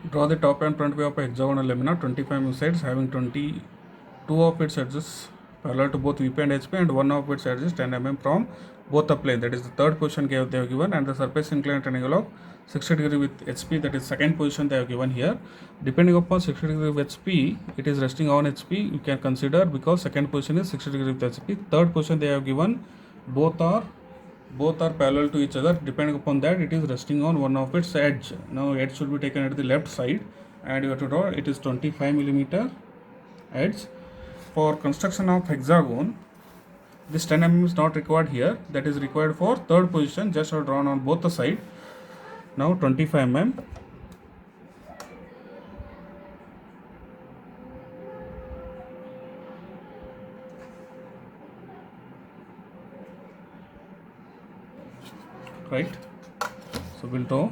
Draw the top and front view of a hexagonal lamina, 25 mm sides, having 22 of its edges parallel to both VP and HP, and one of its edges 10 mm from both the plane. That is the third position they have given, and the surface inclined angle of 60 degree with HP. That is second position they have given here. Depending upon 60 degree with HP, it is resting on HP. You can consider, because second position is 60 degree with HP. Third position they have given, both are parallel to each other. Depending upon that, it is resting on one of its edge. Now edge should be taken at the left side, and you have to draw it is 25 mm edge. For construction of hexagon, this 10 mm is not required here. That is required for third position. Just are drawn on both the side. Now 25 mm. Right. So we'll draw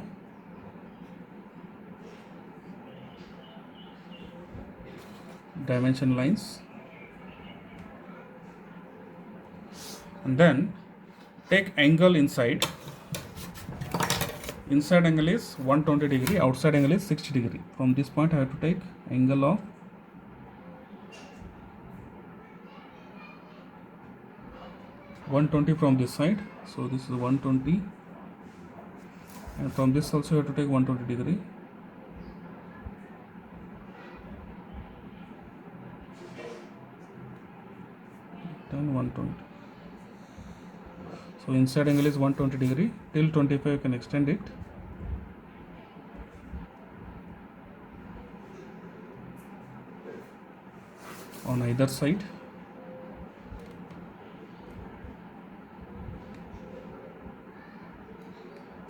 dimension lines, and then take angle inside. Inside angle is 120 degree, outside angle is 60 degree. From this point I have to take angle of 120 from this side. So this is 120, and from this also you have to take 120 degree. Then 120. So inside angle is 120 degree. Till 25 you can extend it. On either side.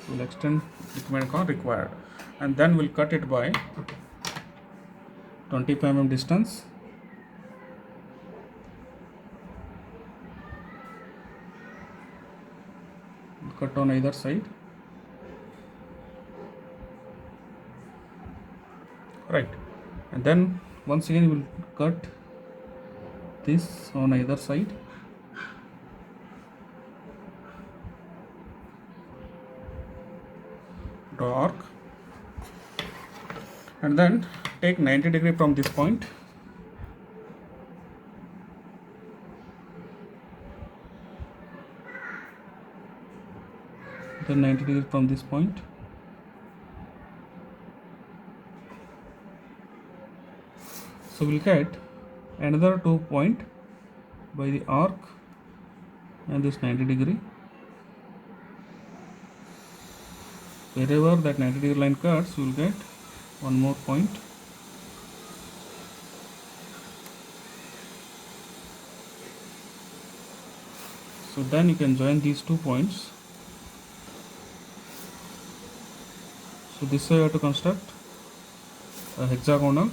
We'll extend it required, and then we'll cut it by 25 mm distance. Cut on either side. Right, and then once again we will cut this on either side. Draw arc, and then take 90 degree from this point. Then 90 degree from this point. So we'll get another 2 point by the arc and this 90 degree. Wherever that 90 degree line cuts, we will get one more point. So then you can join these 2 points. So this way you have to construct a hexagonal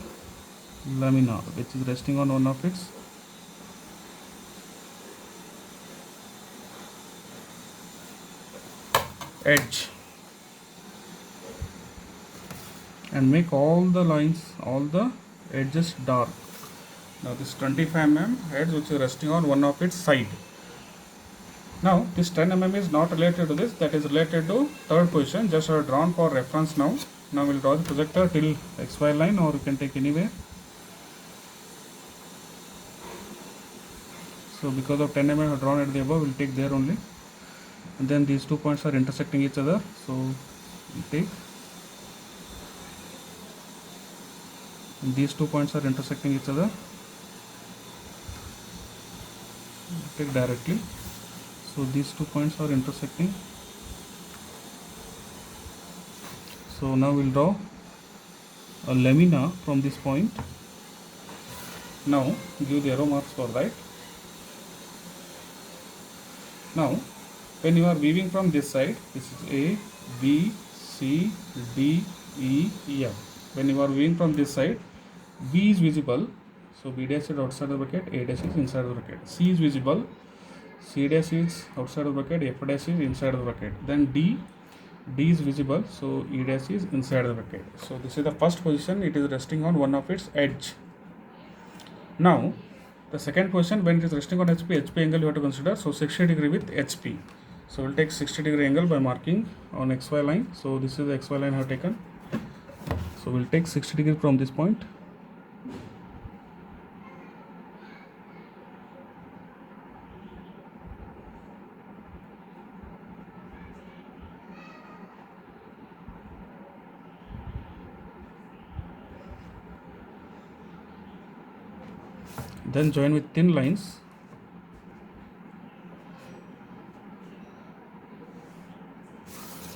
lamina which is resting on one of its edge, and make all the lines, all the edges dark. Now this 25 mm edge which is resting on one of its side. Now this 10 mm is not related to this, that is related to third position. Just are drawn for reference now. Now we'll draw the projector till XY line, or you can take anywhere. So because of 10 mm I have drawn at the above, we'll take there only. And then these 2 points are intersecting each other. So we'll take, and these 2 points are intersecting each other. We'll take directly. So these 2 points are intersecting. So now we'll draw a lamina from this point. Now give the arrow marks for that. Now when you are weaving from this side, this is A, B, C, D, E, F. When you are weaving from this side, B is visible. So B dash is outside the bracket, A dash is inside the bracket. C is visible. C dash is outside the bracket, F dash is inside the bracket. Then D is visible, so E dash is inside the bracket. So this is the first position, it is resting on one of its edge. Now the second position, when it is resting on HP angle you have to consider. So 60 degree with HP. So we'll take 60 degree angle by marking on XY line. So this is the XY line I have taken. So we'll take 60 degrees from this point. Then join with thin lines.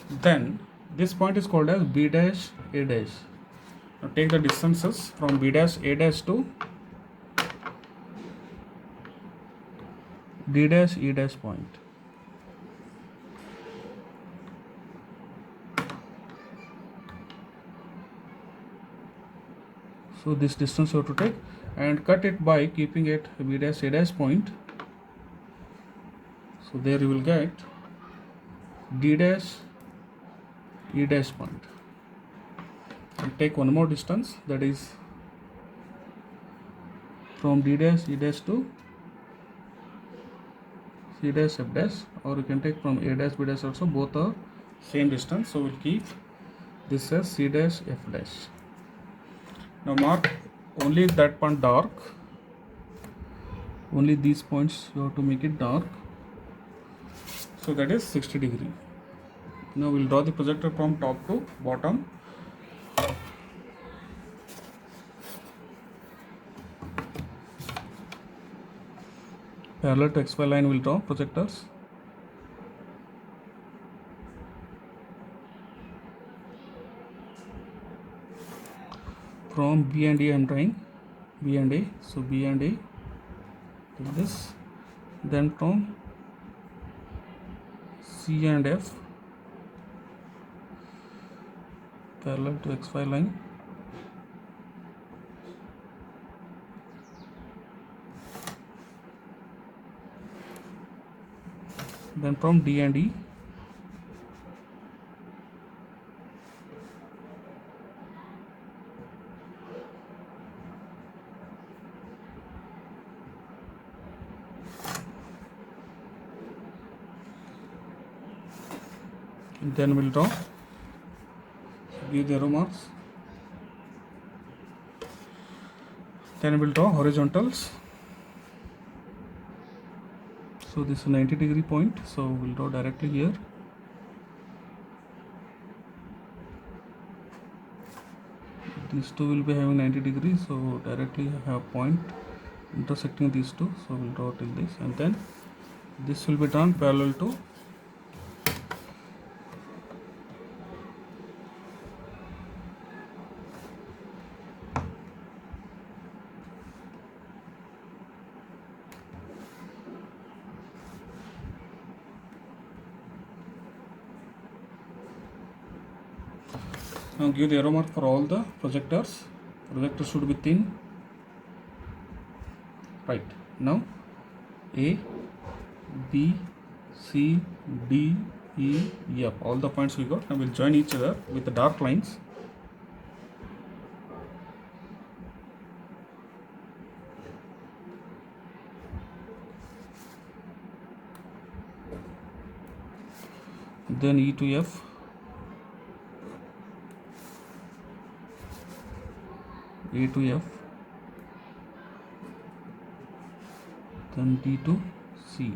Then this point is called as B dash A dash. Now take the distances from B dash A dash to D dash E dash point. So this distance you have to take and cut it by keeping it B dash A dash point. So there you will get D dash E dash point. And take one more distance, that is from D dash E dash to C dash F dash, or you can take from A dash B dash also, both are same distance. So we'll keep this as C dash F dash. Now mark only that point dark, only these points you have to make it dark. So that is 60 degree. Now we'll draw the projector from top to bottom. Parallel to XY line we'll draw projectors. From B and A I am drawing B and A. So B and A like this. Then from C and F parallel to XY line. Then from D and E. Then we'll draw, give the arrow marks. Then we'll draw horizontals. So this is 90 degree point, so we'll draw directly here. These two will be having 90 degrees, so directly have point intersecting these two, so we'll draw till this, and then this will be drawn parallel to now give the arrow mark for all the projectors. Projector should be thin. Right. Now A, B, C, D, E, F. All the points we got. Now we'll join each other with the dark lines. Then E to F. A to F, then D to C,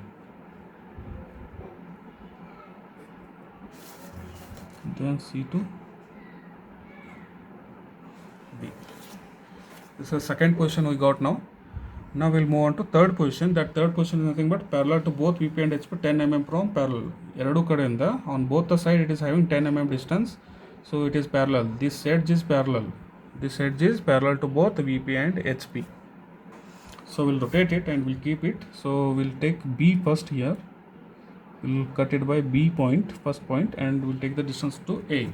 then C to D. This is the second position we got now. Now we'll move on to third position. That third position is nothing but parallel to both VP and HP 10 mm from parallel. Eradu kadinda on both the side it is having 10 mm distance, so it is parallel. This edge is parallel. This edge is parallel to both VP and HP. So we'll rotate it and we'll keep it. So we'll take B first here. We'll cut it by B point, first point, and we'll take the distance to A.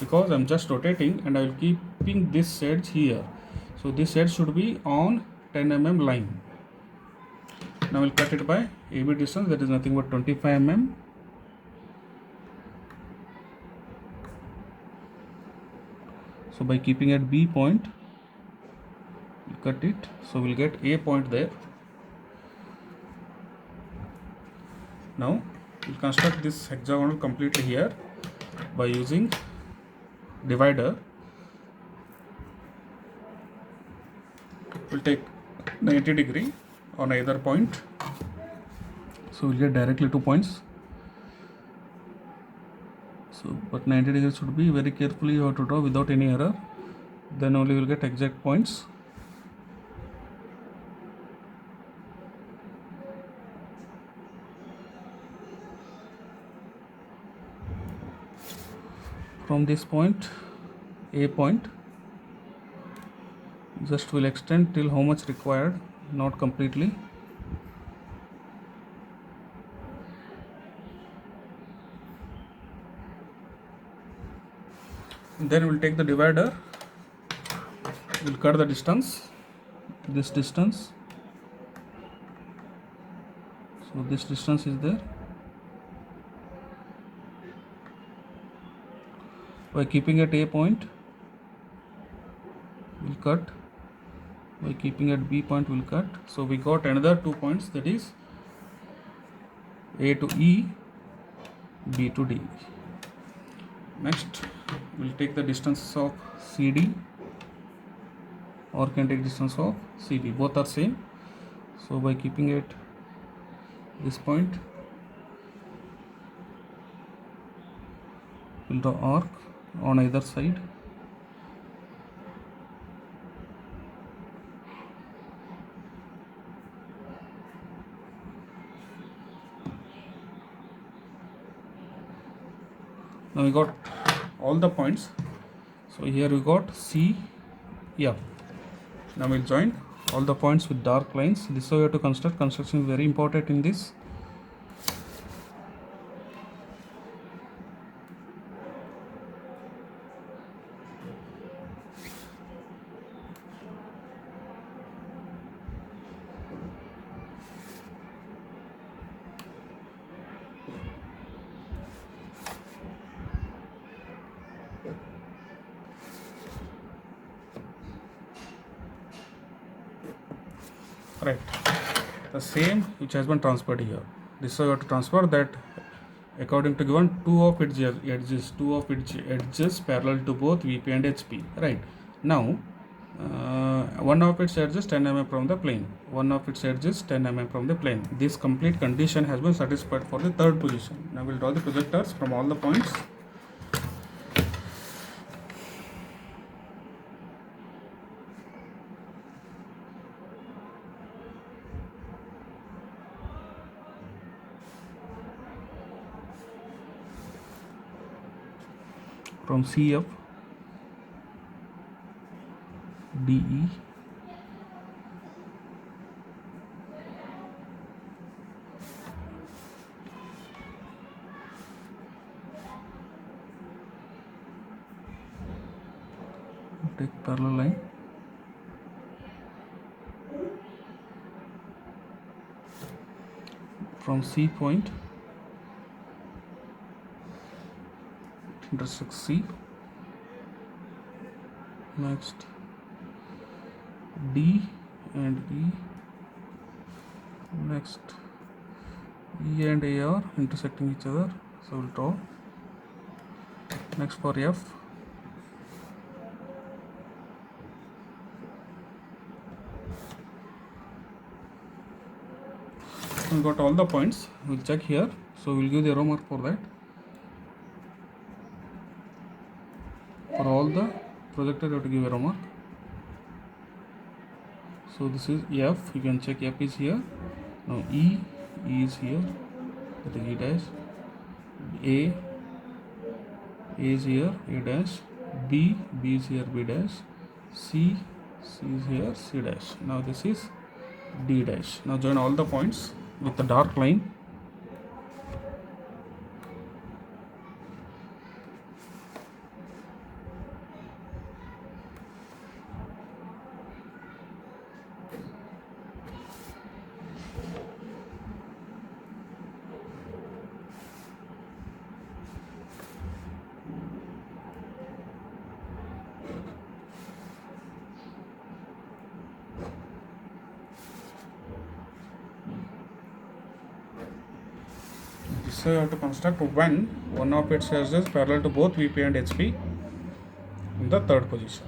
Because I'm just rotating and I will keeping this edge here. So this edge should be on 10 mm line. Now we'll cut it by AB distance, that is nothing but 25 mm. So by keeping at B point, we'll cut it. So we'll get A point there. Now we'll construct this hexagonal completely here by using divider. we'll take 90 degree on either point, so we'll get directly 2 points. So but 90 degrees should be very carefully you have to draw without any error, then only you will get exact points. From this point, A point, just will extend till how much required, not completely. Then we'll take the divider, we'll cut the distance, this distance, so this distance is there. By keeping at A point, we'll cut. By keeping at B point, we'll cut. So we got another 2 points, that is A to E, B to D. Next, we'll take the distance of CD, or can take distance of CB. Both are same. So by keeping at this point, we'll draw arc on either side. Now we got all the points. So here we got C, F. Now we'll join all the points with dark lines. This is how you have to construct. Construction is very important in this. Right, the same which has been transferred here. This is how you have to transfer that according to given two of its edges parallel to both VP and HP. Right, now one of its edges 10 mm from the plane, one of its edges 10 mm from the plane. This complete condition has been satisfied for the third position. Now we'll draw the projectors from all the points. From CF, DE, take parallel line, from C point intersect C. Next D and E. Next E and A are intersecting each other, so we'll draw. Next for F, we got all the points. We'll check here, so we'll give the arrow mark for that. For all the projector you have to give arrow mark. So this is F, you can check F is here. Now E is here, that is E dash. A is here, A dash. B is here, B dash. C is here, C dash. Now this is D dash. Now join all the points with the dark line. So you have to construct when one of its edges parallel to both VP and HP in the third position.